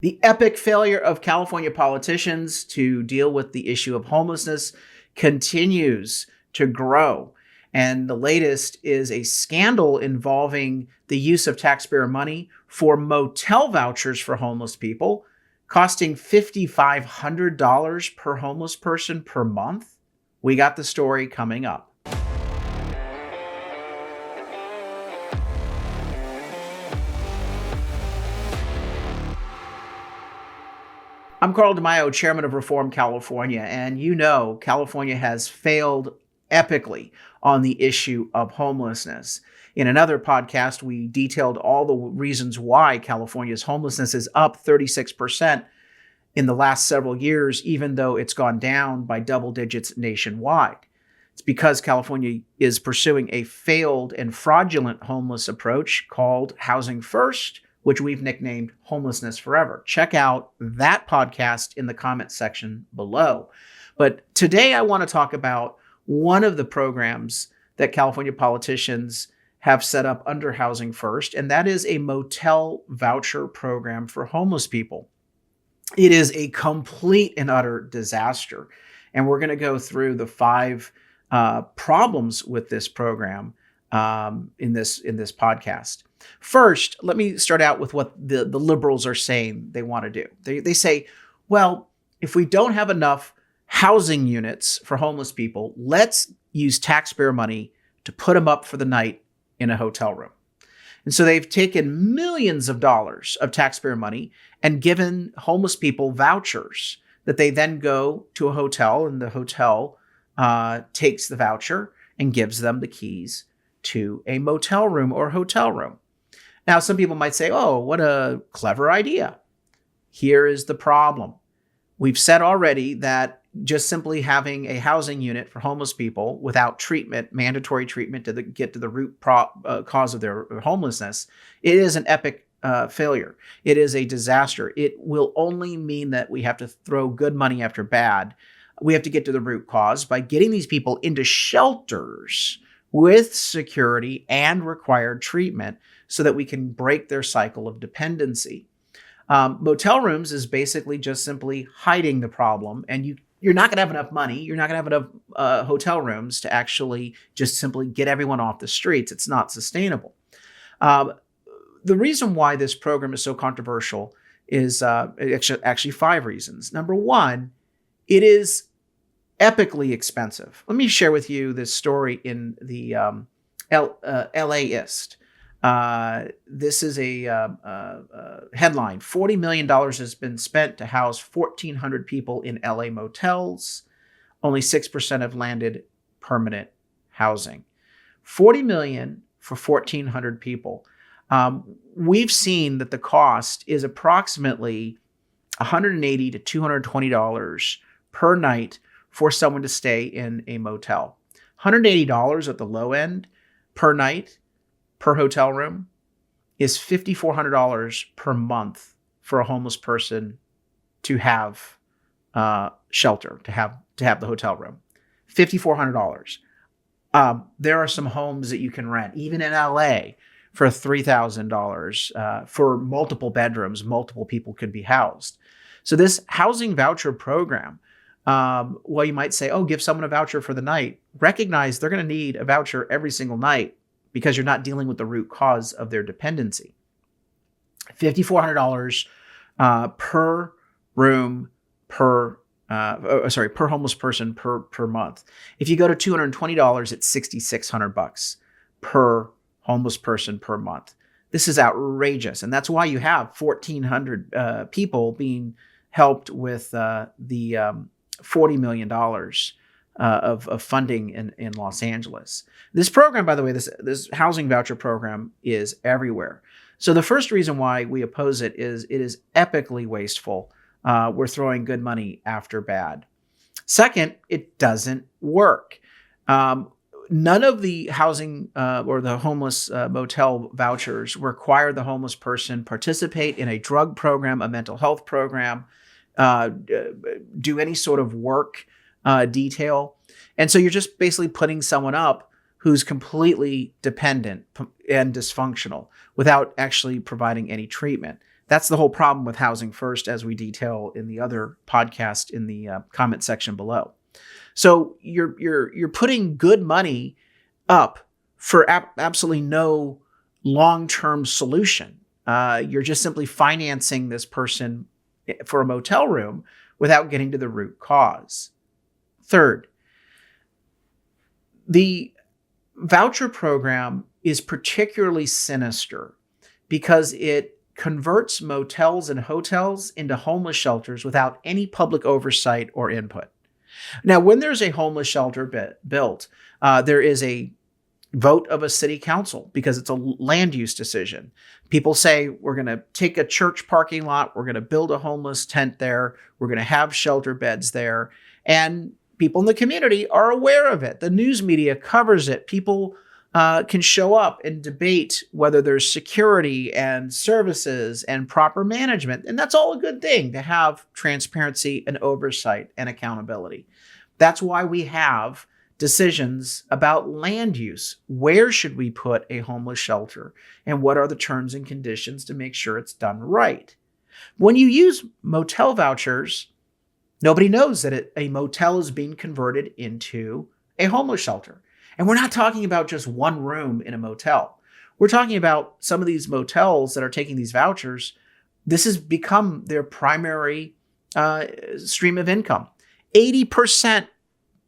The epic failure of California politicians to deal with the issue of homelessness continues to grow. And the latest is a scandal involving the use of taxpayer money for motel vouchers for homeless people, costing $5,500 per homeless person per month. We got the story coming up. I'm Carl DeMaio, chairman of Reform California, and you know California has failed epically on the issue of homelessness. In another podcast, we detailed all the reasons why California's homelessness is up 36% in the last several years, even though it's gone down by double digits nationwide. It's because California is pursuing a failed and fraudulent homeless approach called Housing First, which we've nicknamed Homelessness Forever. Check out that podcast in the comments section below. But today I want to talk about one of the programs that California politicians have set up under Housing First, and that is a motel voucher program for homeless people. It is a complete and utter disaster. And we're going to go through the five problems with this program in this podcast. First, let me start out with what the liberals are saying they want to do. They say, well, if we don't have enough housing units for homeless people, let's use taxpayer money to put them up for the night in a hotel room. And so they've taken millions of dollars of taxpayer money and given homeless people vouchers that they then go to a hotel, and the hotel takes the voucher and gives them the keys to a motel room or hotel room. Now, some people might say, oh, what a clever idea. Here is the problem. We've said already that just simply having a housing unit for homeless people without treatment, mandatory treatment to get to the root cause of their homelessness, it is an epic failure. It is a disaster. It will only mean that we have to throw good money after bad. We have to get to the root cause by getting these people into shelters with security and required treatment so that we can break their cycle of dependency. Motel rooms is basically just simply hiding the problem, and you're not going to have enough money. You're not going to have enough hotel rooms to actually just simply get everyone off the streets. It's not sustainable. The reason why this program is so controversial is actually five reasons. Number one, it is epically expensive. Let me share with you this story in the LAist. This is a headline. $40 million has been spent to house 1,400 people in LA motels. Only 6% have landed permanent housing. $40 million for 1,400 people. We've seen that the cost is approximately $180 to $220 per night for someone to stay in a motel. $180 at the low end per night per hotel room is $5,400 per month for a homeless person to have shelter, to have the hotel room. $5,400. There are some homes that you can rent, even in LA, for $3,000 for multiple bedrooms. Multiple people could be housed. So this housing voucher program, well, you might say, oh, give someone a voucher for the night. Recognize they're going to need a voucher every single night because you're not dealing with the root cause of their dependency. $5,400 per room per homeless person per month. If you go to $220, it's $6,600 per homeless person per month. This is outrageous, and that's why you have 1,400 people being helped with the $40 million of funding in Los Angeles. This program, by the way, this housing voucher program is everywhere. So the first reason why we oppose it is epically wasteful. We're throwing good money after bad. Second, it doesn't work. None of the housing or the homeless motel vouchers require the homeless person participate in a drug program, a mental health program, do any sort of work detail. And so you're just basically putting someone up who's completely dependent and dysfunctional without actually providing any treatment. That's the whole problem with Housing First, as we detail in the other podcast in the comment section below. So you're putting good money up for absolutely no long-term solution. You're just simply financing this person for a motel room without getting to the root cause. Third, the voucher program is particularly sinister because it converts motels and hotels into homeless shelters without any public oversight or input. Now, when there's a homeless shelter built, there is a vote of a city council because it's a land use decision. People say, we're going to take a church parking lot, we're going to build a homeless tent there, we're going to have shelter beds there, and people in the community are aware of it. The news media covers it. People can show up and debate whether there's security and services and proper management. And that's all a good thing, to have transparency and oversight and accountability. That's why we have decisions about land use. Where should we put a homeless shelter? And what are the terms and conditions to make sure it's done right? When you use motel vouchers, nobody knows that a motel is being converted into a homeless shelter. And we're not talking about just one room in a motel. We're talking about some of these motels that are taking these vouchers. This has become their primary stream of income. 80%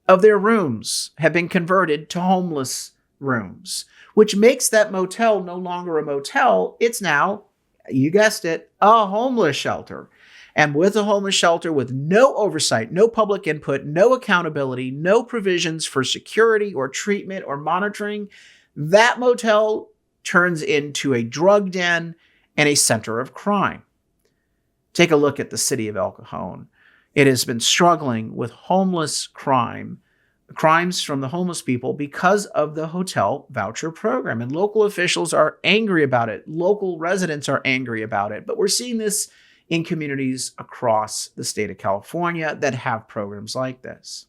of their rooms have been converted to homeless rooms, which makes that motel no longer a motel. It's now, you guessed it, a homeless shelter. And with a homeless shelter with no oversight, no public input, no accountability, no provisions for security or treatment or monitoring, that motel turns into a drug den and a center of crime. Take a look at the city of El Cajon. It has been struggling with homeless crimes from the homeless people because of the hotel voucher program. And local officials are angry about it. Local residents are angry about it. But we're seeing this in communities across the state of California that have programs like this.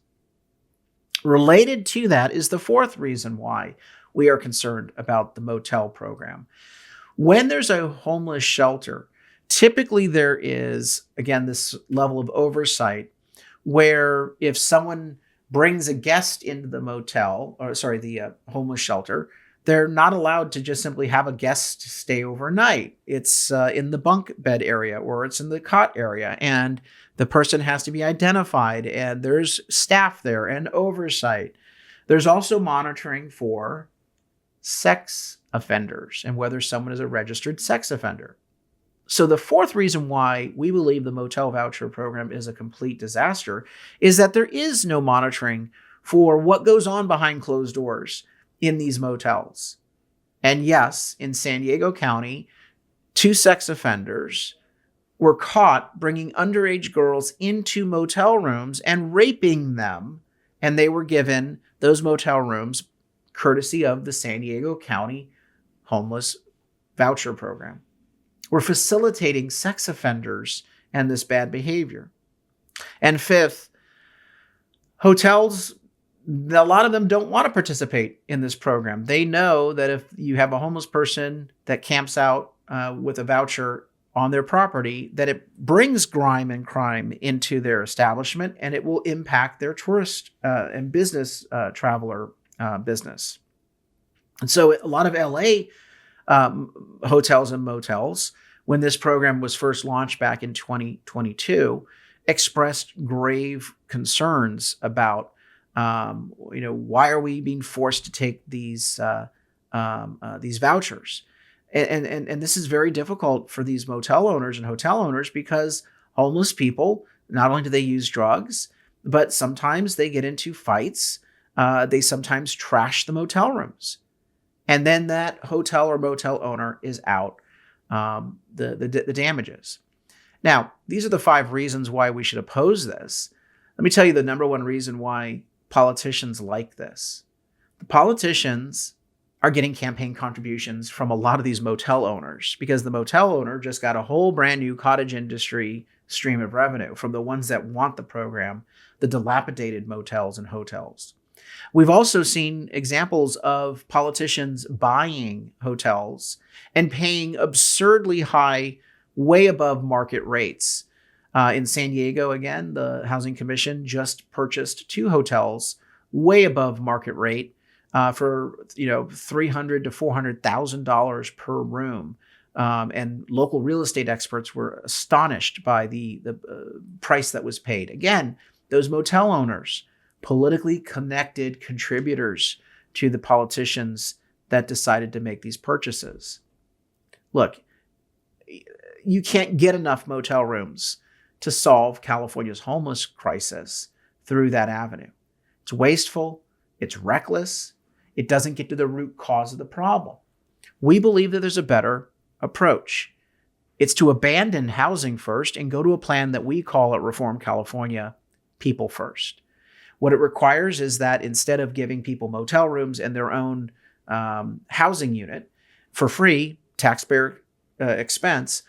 Related to that is the fourth reason why we are concerned about the motel program. When there's a homeless shelter, typically there is, again, this level of oversight where if someone brings a guest into the the homeless shelter, they're not allowed to just simply have a guest stay overnight. It's in the bunk bed area or it's in the cot area, and the person has to be identified, and there's staff there and oversight. There's also monitoring for sex offenders and whether someone is a registered sex offender. So the fourth reason why we believe the motel voucher program is a complete disaster is that there is no monitoring for what goes on behind closed doors in these motels. And yes, in San Diego County, 2 sex offenders were caught bringing underage girls into motel rooms and raping them, and they were given those motel rooms courtesy of the San Diego County Homeless Voucher Program. We're facilitating sex offenders and this bad behavior. And fifth, hotels, a lot of them don't want to participate in this program. They know that if you have a homeless person that camps out with a voucher on their property, that it brings grime and crime into their establishment, and it will impact their tourist and business traveler business. And so a lot of LA hotels and motels, when this program was first launched back in 2022, expressed grave concerns about why are we being forced to take these vouchers? And this is very difficult for these motel owners and hotel owners because homeless people, not only do they use drugs, but sometimes they get into fights. They sometimes trash the motel rooms. And then that hotel or motel owner is out the damages. Now, these are the 5 reasons why we should oppose this. Let me tell you the number one reason why politicians like this. The politicians are getting campaign contributions from a lot of these motel owners because the motel owner just got a whole brand new cottage industry stream of revenue from the ones that want the program, the dilapidated motels and hotels. We've also seen examples of politicians buying hotels and paying absurdly high way above market rates. In San Diego, again, the Housing Commission just purchased 2 hotels way above market rate for $300,000 to $400,000 per room. And local real estate experts were astonished by the price that was paid. Again, those motel owners, politically connected contributors to the politicians that decided to make these purchases. Look, you can't get enough motel rooms to solve California's homeless crisis through that avenue. It's wasteful, it's reckless, it doesn't get to the root cause of the problem. We believe that there's a better approach. It's to abandon housing first and go to a plan that we call at Reform California, People First. What it requires is that instead of giving people motel rooms and their own housing unit for free, taxpayer expense,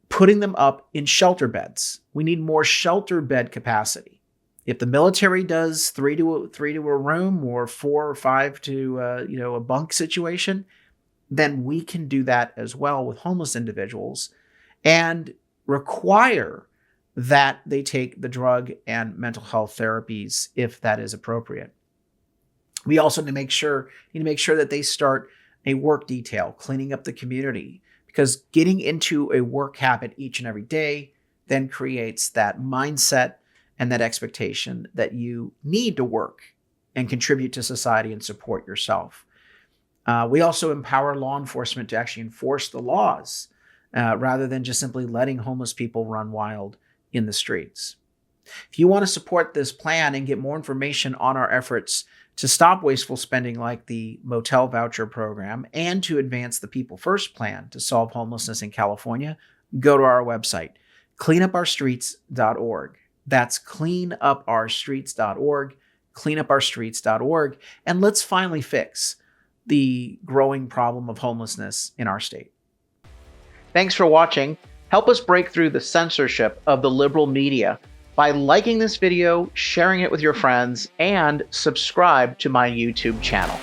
putting them up in shelter beds. We need more shelter bed capacity. If the military does 3 to a room or 4 or 5 to a bunk situation, then we can do that as well with homeless individuals and require that they take the drug and mental health therapies if that is appropriate. We also need to make sure that they start a work detail, cleaning up the community, because getting into a work habit each and every day then creates that mindset and that expectation that you need to work and contribute to society and support yourself. We also empower law enforcement to actually enforce the laws rather than just simply letting homeless people run wild in the streets. If you want to support this plan and get more information on our efforts to stop wasteful spending like the motel voucher program and to advance the People First plan to solve homelessness in California, go to our website, cleanupourstreets.org. That's cleanupourstreets.org, cleanupourstreets.org, and let's finally fix the growing problem of homelessness in our state. Thanks for watching. Help us break through the censorship of the liberal media by liking this video, sharing it with your friends, and subscribe to my YouTube channel.